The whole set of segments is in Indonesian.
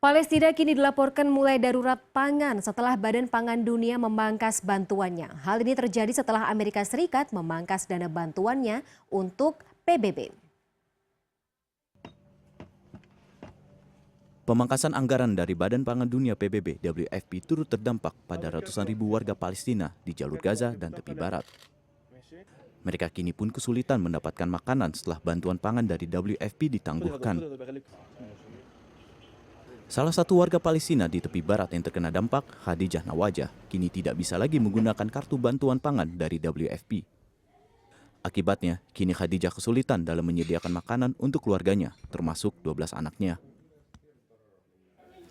Palestina kini dilaporkan mulai darurat pangan setelah Badan Pangan Dunia memangkas bantuannya. Hal ini terjadi setelah Amerika Serikat memangkas dana bantuannya untuk PBB. Pemangkasan anggaran dari Badan Pangan Dunia PBB WFP turut terdampak pada ratusan ribu warga Palestina di jalur Gaza dan tepi barat. Mereka kini pun kesulitan mendapatkan makanan setelah bantuan pangan dari WFP ditangguhkan. Salah satu warga Palestina di tepi barat yang terkena dampak, Khadijah Nawajah, kini tidak bisa lagi menggunakan kartu bantuan pangan dari WFP. Akibatnya, kini Khadijah kesulitan dalam menyediakan makanan untuk keluarganya, termasuk 12 anaknya.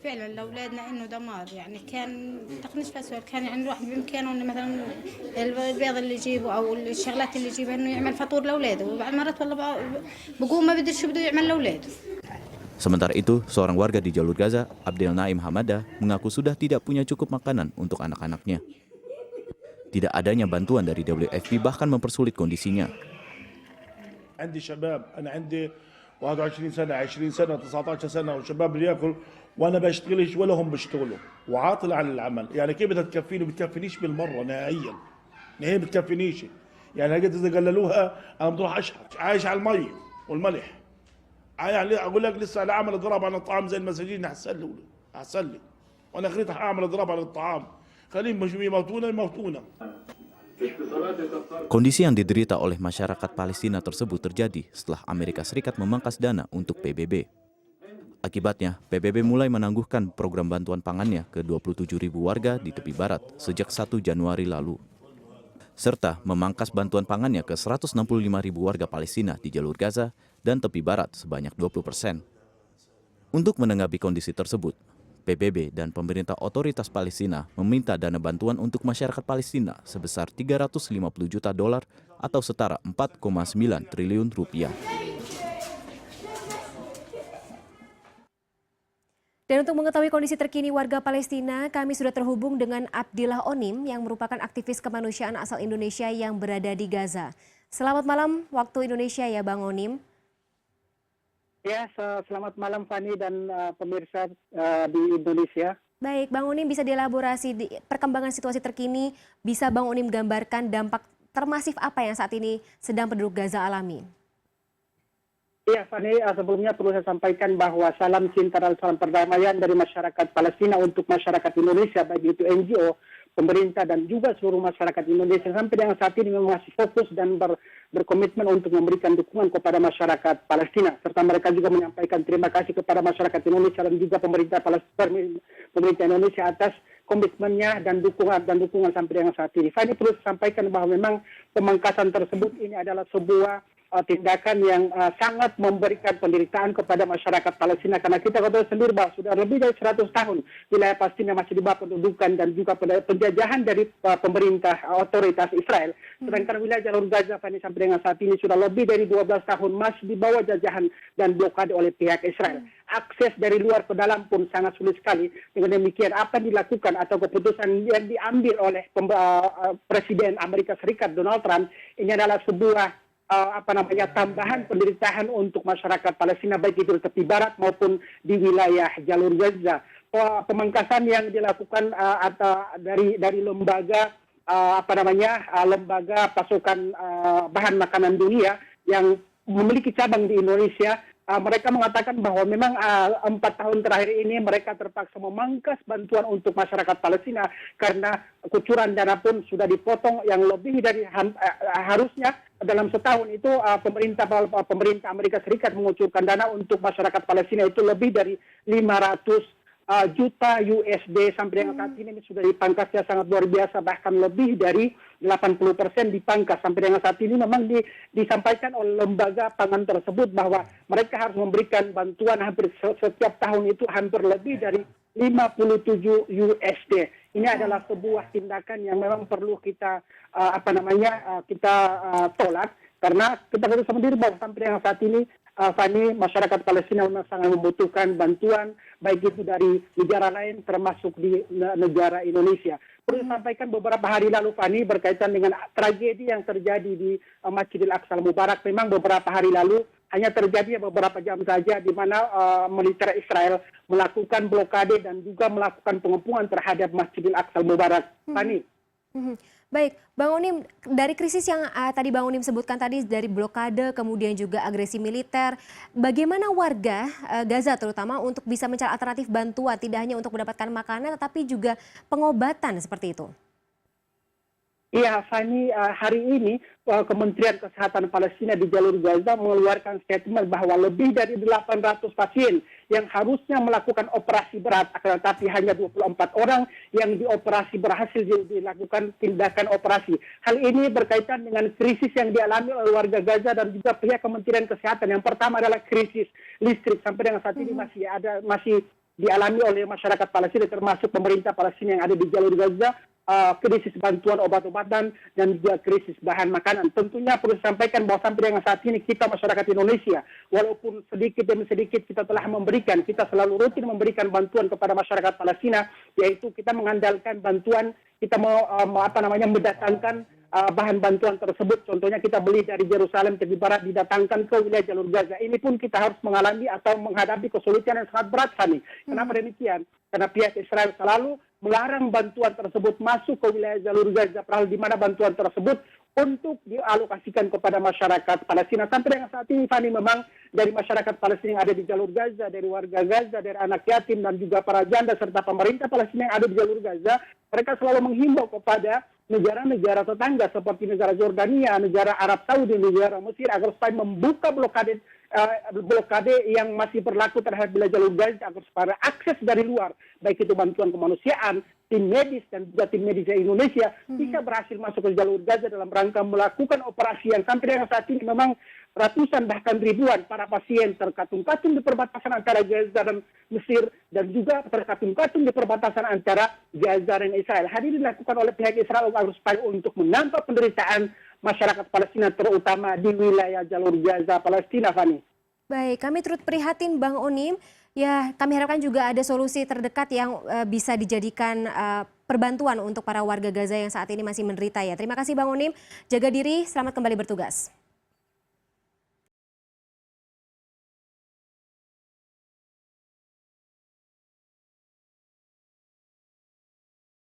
فعلا لاولادنا انه دمار يعني كان تقنيش فاسور كان يعني الواحد بامكانه انه مثلا البيض اللي يجيبه او الشغلات اللي يجيبها انه يعمل فطور لاولاده وبعد مرات والله بقوم ما بدش شو بده يعمل لاولاده. Sementara itu, seorang warga di jalur Gaza, Abdel Naim Hamada, mengaku sudah tidak punya cukup makanan untuk anak-anaknya. Tidak adanya bantuan dari WFP bahkan mempersulit kondisinya. عندي شباب انا عندي 21 سنه 20 سنه 19 سنه وشباب اللي ياكل وانا بشتغلش ولا هم بيشتغلوا وعاطل عن العمل يعني كيف بدها تكفيني بتكفينيش بالمره نهائيا نهائيا بتكفينيش يعني هجد اذا قللوها انا بروح اشحت عايش على المي والملح يعني اقول لك لسه لا اعمل اضراب عن الطعام زي المساجين احسن لي وانا خليت اعمل اضراب عن الطعام خليهم مش يموتونا Kondisi yang diderita oleh masyarakat Palestina tersebut terjadi setelah Amerika Serikat memangkas dana untuk PBB. Akibatnya, PBB mulai menangguhkan program bantuan pangannya ke 27.000 warga di tepi barat sejak 1 Januari lalu. Serta memangkas bantuan pangannya ke 165.000 warga Palestina di jalur Gaza dan tepi barat sebanyak 20%. Untuk menanggapi kondisi tersebut, PBB dan pemerintah otoritas Palestina meminta dana bantuan untuk masyarakat Palestina sebesar $350 juta atau setara 4,9 triliun rupiah. Dan untuk mengetahui kondisi terkini warga Palestina, kami sudah terhubung dengan Abdillah Onim yang merupakan aktivis kemanusiaan asal Indonesia yang berada di Gaza. Selamat malam waktu Indonesia ya Bang Onim. Ya, selamat malam Fani dan pemirsa di Indonesia. Baik, Bang Onim bisa dielaborasi di perkembangan situasi terkini, bisa Bang Onim gambarkan dampak termasif apa yang saat ini sedang penduduk Gaza alami? Iya Fani, sebelumnya perlu saya sampaikan bahwa salam cinta dan salam perdamaian dari masyarakat Palestina untuk masyarakat Indonesia, baik itu NGO, pemerintah dan juga seluruh masyarakat Indonesia sampai dengan saat ini memang masih fokus dan berkomitmen untuk memberikan dukungan kepada masyarakat Palestina, serta mereka juga menyampaikan terima kasih kepada masyarakat Indonesia dan juga pemerintah Indonesia atas komitmennya dan dukungan sampai dengan saat ini. Fani perlu sampaikan bahwa memang pemangkasan tersebut ini adalah sebuah tindakan yang sangat memberikan penderitaan kepada masyarakat Palestina, karena kita ketahui sendiri bahwa sudah lebih dari 100 tahun wilayah Palestina masih di bawah pendudukan dan juga penjajahan dari pemerintah otoritas Israel. Sedangkan wilayah jalur Gaza sampai dengan saat ini sudah lebih dari 12 tahun masih di bawah jajahan dan blokade oleh pihak Israel. Akses dari luar ke dalam pun sangat sulit sekali. Dengan demikian apa yang dilakukan atau keputusan yang diambil oleh Presiden Amerika Serikat Donald Trump ini adalah sebuah tambahan penderitaan untuk masyarakat Palestina baik itu di tepi barat maupun di wilayah jalur Gaza. Pemangkasan yang dilakukan dari lembaga lembaga pasokan bahan makanan dunia yang memiliki cabang di Indonesia, mereka mengatakan bahwa memang 4 tahun terakhir ini mereka terpaksa memangkas bantuan untuk masyarakat Palestina karena kucuran dana pun sudah dipotong yang lebih dari harusnya dalam setahun itu pemerintah Amerika Serikat mengucurkan dana untuk masyarakat Palestina itu lebih dari 500 juta USD sampai dengan saat ini sudah dipangkasnya sangat luar biasa, bahkan lebih dari 80% dipangkas. Sampai dengan saat ini memang disampaikan oleh lembaga pangan tersebut bahwa mereka harus memberikan bantuan hampir setiap tahun itu hampir lebih dari 57 USD. Ini adalah sebuah tindakan yang memang perlu kita tolak, karena kita harus sendiri bahwa sampai dengan saat ini Fani, masyarakat Palestina memang sangat membutuhkan bantuan baik itu dari negara lain termasuk di negara Indonesia. Perlu sampaikan beberapa hari lalu Fani berkaitan dengan tragedi yang terjadi di Masjidil Aqsa Mubarak. Memang beberapa hari lalu hanya terjadi beberapa jam saja di mana militer Israel melakukan blokade dan juga melakukan pengepungan terhadap Masjidil Aqsa Mubarak. Fani. Baik, Bang Onim, dari krisis yang tadi Bang Onim sebutkan tadi, dari blokade kemudian juga agresi militer, bagaimana warga Gaza terutama untuk bisa mencari alternatif bantuan, tidak hanya untuk mendapatkan makanan tetapi juga pengobatan seperti itu? Iya, Fani, hari ini Kementerian Kesehatan Palestina di jalur Gaza mengeluarkan statement bahwa lebih dari 800 pasien yang harusnya melakukan operasi berat, akan tetapi hanya 24 orang yang dioperasi berhasil dilakukan tindakan operasi. Hal ini berkaitan dengan krisis yang dialami oleh warga Gaza dan juga pihak Kementerian Kesehatan. Yang pertama adalah krisis listrik, sampai dengan saat ini masih dialami oleh masyarakat Palestina, termasuk pemerintah Palestina yang ada di jalur Gaza. Krisis bantuan obat-obatan dan juga krisis bahan makanan. Tentunya perlu disampaikan bahwa sampai dengan saat ini kita masyarakat Indonesia, walaupun sedikit demi sedikit kita telah memberikan, kita selalu rutin memberikan bantuan kepada masyarakat Palestina, yaitu kita mengandalkan bantuan, kita mendatangkan bahan bantuan tersebut. Contohnya kita beli dari Yerusalem tepi barat, didatangkan ke wilayah jalur Gaza. Ini pun kita harus mengalami atau menghadapi kesulitan yang sangat berat, Fani. Kenapa demikian? Karena pihak Israel selalu melarang bantuan tersebut masuk ke wilayah jalur Gaza, padahal di mana bantuan tersebut untuk dialokasikan kepada masyarakat Palestina. Sampai dengan saat ini, Fani, memang dari masyarakat Palestina yang ada di jalur Gaza, dari warga Gaza, dari anak yatim dan juga para janda serta pemerintah Palestina yang ada di jalur Gaza, mereka selalu menghimbau kepada negara-negara tetangga seperti negara Jordania, negara Arab Saudi, negara Mesir agar supaya membuka blokade yang masih berlaku terhadap wilayah jalur Gaza agar supaya akses dari luar, baik itu bantuan kemanusiaan, tim medis dan juga tim medis Indonesia bisa berhasil masuk ke jalur Gaza dalam rangka melakukan operasi yang sampai dengan saat ini memang ratusan bahkan ribuan para pasien terkatung-katung di perbatasan antara Gaza dan Mesir dan juga terkatung-katung di perbatasan antara Gaza dan Israel. Hal ini dilakukan oleh pihak Israel agar supaya untuk menambah penderitaan masyarakat Palestina terutama di wilayah jalur Gaza Palestina, Fani. Baik, kami turut prihatin Bang Onim. Ya, kami harapkan juga ada solusi terdekat yang bisa dijadikan perbantuan untuk para warga Gaza yang saat ini masih menderita ya. Terima kasih Bang Onim. Jaga diri, selamat kembali bertugas.